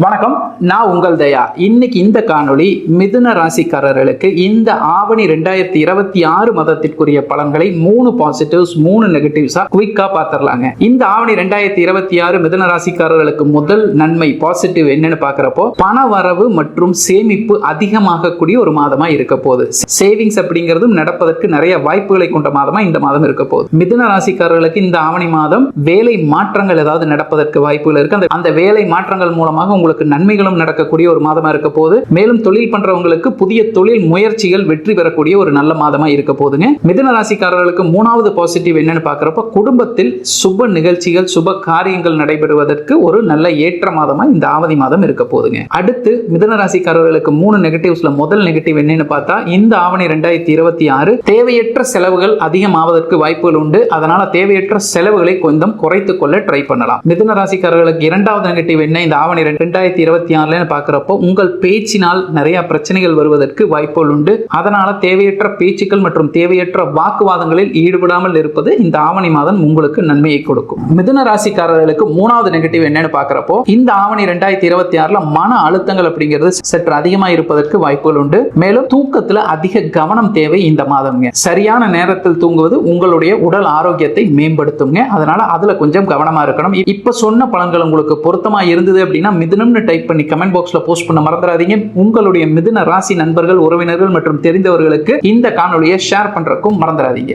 வணக்கம், நான் உங்கள் தயா. இன்னைக்கு இந்த காணொளி மிதுன ராசிக்காரர்களுக்கு இந்த ஆவணி 2026 மாதத்திற்குரிய பலன்களை 3 பாசிட்டிவ்ஸ் 3 நெகட்டிவ்ஸா குயிக்கா பாத்திரலாங்க. இந்த ஆவணி 2026 மிதுன ராசிக்காரர்களுக்கு முதல் நன்மை பாசிட்டிவ் என்னன்னு பாக்குறப்போ பண வரவு மற்றும் சேமிப்பு அதிகமாகக்கூடிய ஒரு மாதமா இருக்க போகுது. சேவிங்ஸ் அப்படிங்கிறதும் நடப்பதற்கு நிறைய வாய்ப்புகளை கொண்ட மாதமா இந்த மாதம் இருக்க போகுது. மிதுன ராசிக்காரர்களுக்கு இந்த ஆவணி மாதம் வேலை மாற்றங்கள் ஏதாவது நடப்பதற்கு வாய்ப்புகள் இருக்கு. அந்த வேலை மாற்றங்கள் மூலமாக உங்களுக்கு நன்மைகளும் நடக்கக்கூடிய ஒரு மாதமா இருக்க போகுது. மேலும் தொழில் பண்றவங்களுக்கு புதிய தொழில் முயற்சிகள் வெற்றி பெறக்கூடிய ஒரு நல்ல மாதமா இருக்க போகுதுங்க. மிதுன ராசிக்காரர்களுக்கு மூணாவது பாசிட்டிவ் என்னன்னு பாக்குறப்ப குடும்பத்தில் சுப நிகழ்ச்சிகள் சுப காரியங்கள் நடைபெறுவதற்கு ஒரு நல்ல ஏற்ற மாதமா இந்த ஆவணி மாதம் இருக்க போகுதுங்க. அடுத்து மிதுன ராசிக்காரர்களுக்கு 3 நெகட்டிவ்ஸ்ல முதல் நெகட்டிவ் என்னன்னு பார்த்தா இந்த ஆவணி 2026 தேவையற்ற செலவுகள் அதிகமாவதற்கு வாய்ப்புகள் உண்டு. அதனால தேவையற்ற செலவுகளை கொஞ்சம் குறைத்துக் கொள்ள ட்ரை பண்ணலாம். மிதுன ராசிக்காரர்களுக்கு இரண்டாவது நெகட்டிவ் என்ன இந்த ஆவணி 2026 பார்க்கிறப்போ உங்கள் பேச்சினால் நிறைய பிரச்சனைகள் வருவதற்கு வாய்ப்புகள் உண்டு. அதனால தேவையற்ற பேச்சுக்கள் மற்றும் தேவையற்ற வாக்குவாதங்களில் ஈடுபடாமல் இருப்பது இந்த ஆவணி மாதம் உங்களுக்கு நன்மையை கொடுக்கும். மிதுன ராசிக்காரர்களுக்கு மூணாவது நெகட்டிவ் என்னன்னு பார்க்கிறப்போ இந்த ஆவணி 2026 மன அழுத்தங்கள் அப்படிங்கிறது சற்று அதிகமா இருப்பதற்கு வாய்ப்புகள் உண்டு. மேலும் தூக்கத்துல அதிக கவனம் தேவை இந்த மாதம்ங்க. சரியான நேரத்தில் தூங்குவது உங்களுடைய உடல் ஆரோக்கியத்தை மேம்படுத்துங்க. அதனால அதுல கொஞ்சம் கவனமா இருக்கணும். இப்ப சொன்ன பலன்கள் உங்களுக்கு பொருத்தமா இருந்தது அப்படின்னா மிதுனம்னு டைப் பண்ணி கமெண்ட் பாக்ஸ்ல போஸ்ட் பண்ண மறந்துடாதீங்க. உங்களுடைய மிதுன ராசி நண்பர்கள், உறவினர்கள் மற்றும் தெரிந்தவர்களுக்கு இந்த காணொளியை ஷேர் பண்றதுக்கும் மறந்துடாதீங்க.